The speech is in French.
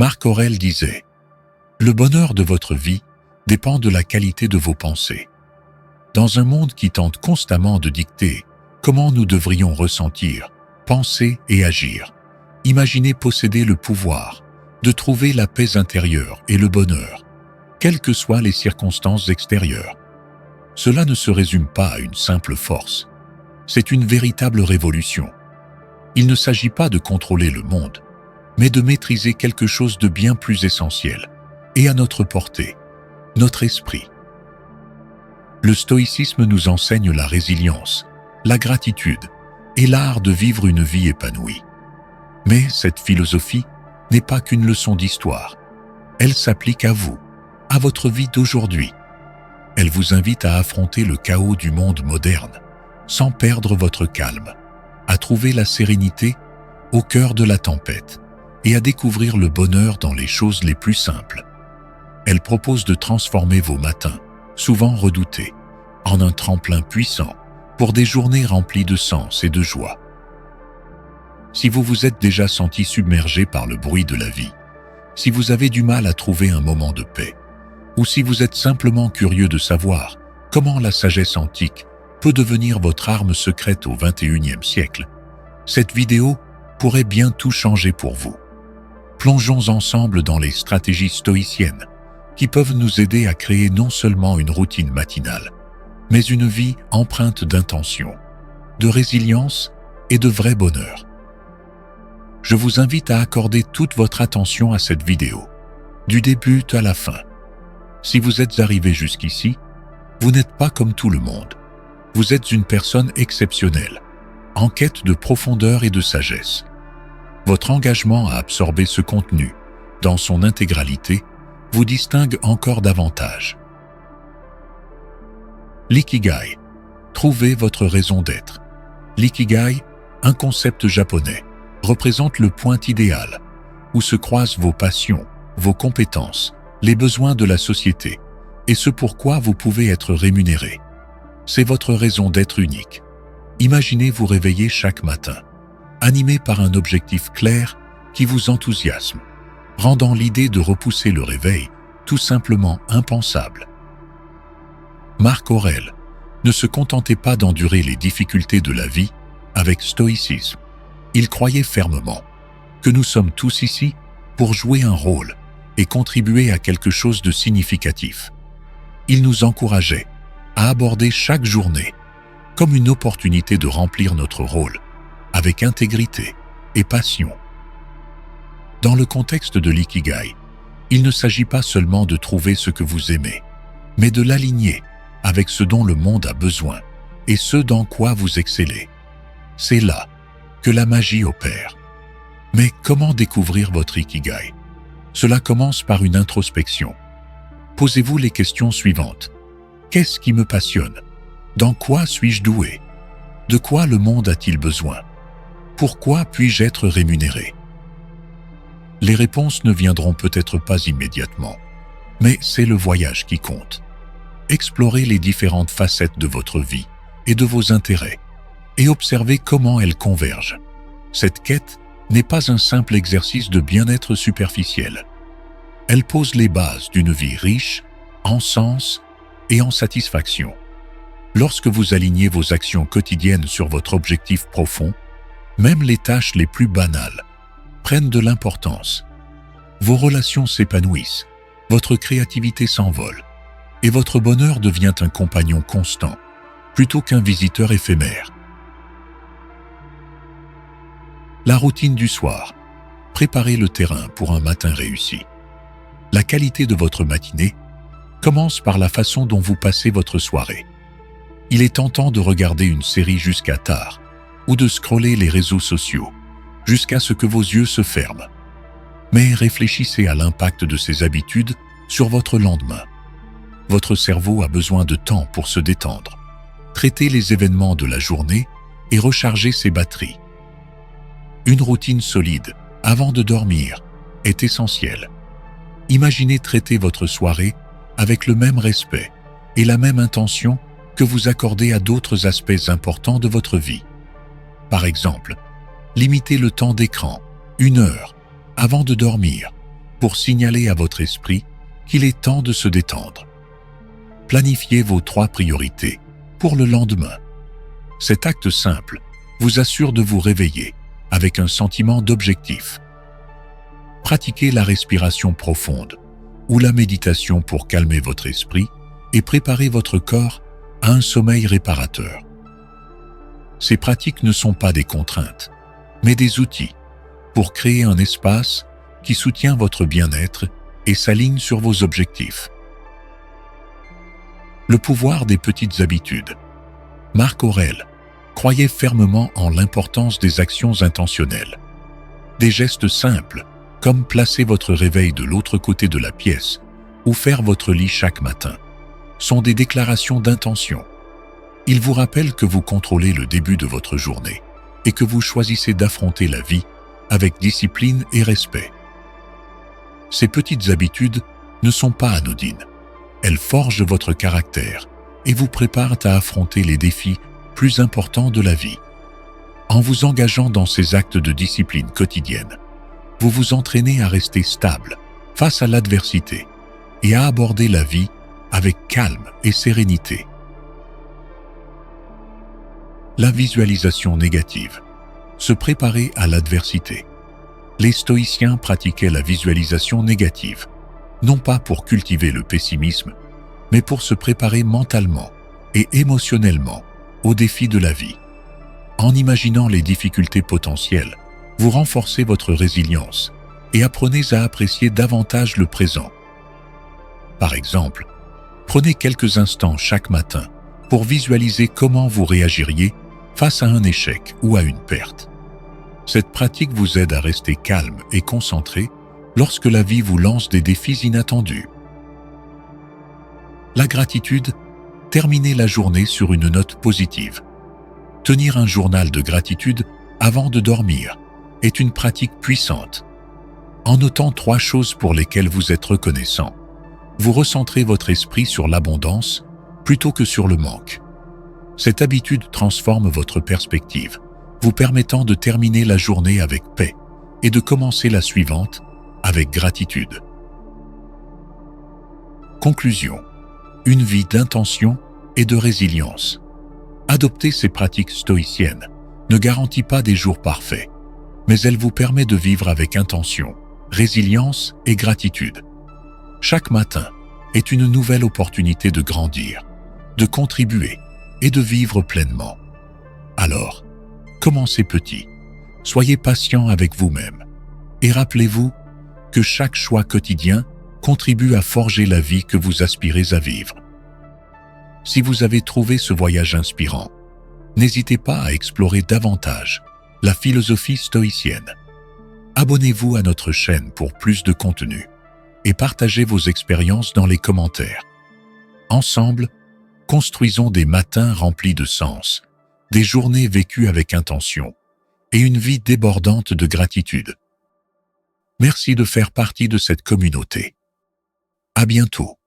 Marc Aurèle disait « Le bonheur de votre vie dépend de la qualité de vos pensées. » Dans un monde qui tente constamment de dicter comment nous devrions ressentir, penser et agir, imaginez posséder le pouvoir de trouver la paix intérieure et le bonheur, quelles que soient les circonstances extérieures. Cela ne se résume pas à une simple force. C'est une véritable révolution. Il ne s'agit pas de contrôler le monde, mais de maîtriser quelque chose de bien plus essentiel et à notre portée, notre esprit. Le stoïcisme nous enseigne la résilience, la gratitude et l'art de vivre une vie épanouie. Mais cette philosophie n'est pas qu'une leçon d'histoire. Elle s'applique à vous, à votre vie d'aujourd'hui. Elle vous invite à affronter le chaos du monde moderne, sans perdre votre calme, à trouver la sérénité au cœur de la tempête et à découvrir le bonheur dans les choses les plus simples. Elle propose de transformer vos matins, souvent redoutés, en un tremplin puissant pour des journées remplies de sens et de joie. Si vous vous êtes déjà senti submergé par le bruit de la vie, si vous avez du mal à trouver un moment de paix, ou si vous êtes simplement curieux de savoir comment la sagesse antique peut devenir votre arme secrète au XXIe siècle, cette vidéo pourrait bien tout changer pour vous. Plongeons ensemble dans les stratégies stoïciennes qui peuvent nous aider à créer non seulement une routine matinale, mais une vie empreinte d'intention, de résilience et de vrai bonheur. Je vous invite à accorder toute votre attention à cette vidéo, du début à la fin. Si vous êtes arrivé jusqu'ici, vous n'êtes pas comme tout le monde. Vous êtes une personne exceptionnelle, en quête de profondeur et de sagesse. Votre engagement à absorber ce contenu, dans son intégralité, vous distingue encore davantage. L'ikigai. Trouvez votre raison d'être. L'ikigai, un concept japonais, représente le point idéal, où se croisent vos passions, vos compétences, les besoins de la société, et ce pourquoi vous pouvez être rémunéré. C'est votre raison d'être unique. Imaginez vous réveiller chaque matin, animé par un objectif clair qui vous enthousiasme, rendant l'idée de repousser le réveil tout simplement impensable. Marc Aurèle ne se contentait pas d'endurer les difficultés de la vie avec stoïcisme. Il croyait fermement que nous sommes tous ici pour jouer un rôle et contribuer à quelque chose de significatif. Il nous encourageait à aborder chaque journée comme une opportunité de remplir notre rôle avec intégrité et passion. Dans le contexte de l'ikigai, il ne s'agit pas seulement de trouver ce que vous aimez, mais de l'aligner avec ce dont le monde a besoin et ce dans quoi vous excellez. C'est là que la magie opère. Mais comment découvrir votre ikigai? Cela commence par une introspection. Posez-vous les questions suivantes. Qu'est-ce qui me passionne? Dans quoi suis-je doué? De quoi le monde a-t-il besoin? Pourquoi puis-je être rémunéré? Les réponses ne viendront peut-être pas immédiatement, mais c'est le voyage qui compte. Explorez les différentes facettes de votre vie et de vos intérêts, et observez comment elles convergent. Cette quête n'est pas un simple exercice de bien-être superficiel. Elle pose les bases d'une vie riche en sens et en satisfaction. Lorsque vous alignez vos actions quotidiennes sur votre objectif profond, même les tâches les plus banales prennent de l'importance. Vos relations s'épanouissent, votre créativité s'envole, et votre bonheur devient un compagnon constant, plutôt qu'un visiteur éphémère. La routine du soir. Préparez le terrain pour un matin réussi. La qualité de votre matinée commence par la façon dont vous passez votre soirée. Il est tentant de regarder une série jusqu'à tard ou de scroller les réseaux sociaux jusqu'à ce que vos yeux se ferment. Mais réfléchissez à l'impact de ces habitudes sur votre lendemain. Votre cerveau a besoin de temps pour se détendre. Traitez les événements de la journée et rechargez ses batteries. Une routine solide, avant de dormir, est essentielle. Imaginez traiter votre soirée avec le même respect et la même intention que vous accordez à d'autres aspects importants de votre vie. Par exemple, limitez le temps d'écran, 1 heure, avant de dormir, pour signaler à votre esprit qu'il est temps de se détendre. Planifiez vos 3 priorités pour le lendemain. Cet acte simple vous assure de vous réveiller avec un sentiment d'objectif. Pratiquez la respiration profonde ou la méditation pour calmer votre esprit et préparer votre corps à un sommeil réparateur. Ces pratiques ne sont pas des contraintes, mais des outils pour créer un espace qui soutient votre bien-être et s'aligne sur vos objectifs. Le pouvoir des petites habitudes. Marc Aurèle croyait fermement en l'importance des actions intentionnelles. Des gestes simples, comme placer votre réveil de l'autre côté de la pièce ou faire votre lit chaque matin, sont des déclarations d'intention. Ils vous rappellent que vous contrôlez le début de votre journée et que vous choisissez d'affronter la vie avec discipline et respect. Ces petites habitudes ne sont pas anodines. Elles forgent votre caractère et vous préparent à affronter les défis plus importants de la vie. En vous engageant dans ces actes de discipline quotidienne, vous vous entraînez à rester stable face à l'adversité et à aborder la vie avec calme et sérénité. La visualisation négative. Se préparer à l'adversité. Les stoïciens pratiquaient la visualisation négative, non pas pour cultiver le pessimisme, mais pour se préparer mentalement et émotionnellement aux défis de la vie. En imaginant les difficultés potentielles, vous renforcez votre résilience et apprenez à apprécier davantage le présent. Par exemple, prenez quelques instants chaque matin pour visualiser comment vous réagiriez face à un échec ou à une perte. Cette pratique vous aide à rester calme et concentré lorsque la vie vous lance des défis inattendus. La gratitude, terminez la journée sur une note positive. Tenir un journal de gratitude avant de dormir est une pratique puissante. En notant 3 choses pour lesquelles vous êtes reconnaissant, vous recentrez votre esprit sur l'abondance plutôt que sur le manque. Cette habitude transforme votre perspective, vous permettant de terminer la journée avec paix et de commencer la suivante avec gratitude. Conclusion. Une vie d'intention et de résilience. Adopter ces pratiques stoïciennes ne garantit pas des jours parfaits, mais elle vous permet de vivre avec intention, résilience et gratitude. Chaque matin est une nouvelle opportunité de grandir, de contribuer et de vivre pleinement. Alors, commencez petit, soyez patient avec vous-même et rappelez-vous que chaque choix quotidien contribue à forger la vie que vous aspirez à vivre. Si vous avez trouvé ce voyage inspirant, n'hésitez pas à explorer davantage la philosophie stoïcienne. Abonnez-vous à notre chaîne pour plus de contenu et partagez vos expériences dans les commentaires. Ensemble, construisons des matins remplis de sens, des journées vécues avec intention et une vie débordante de gratitude. Merci de faire partie de cette communauté. À bientôt.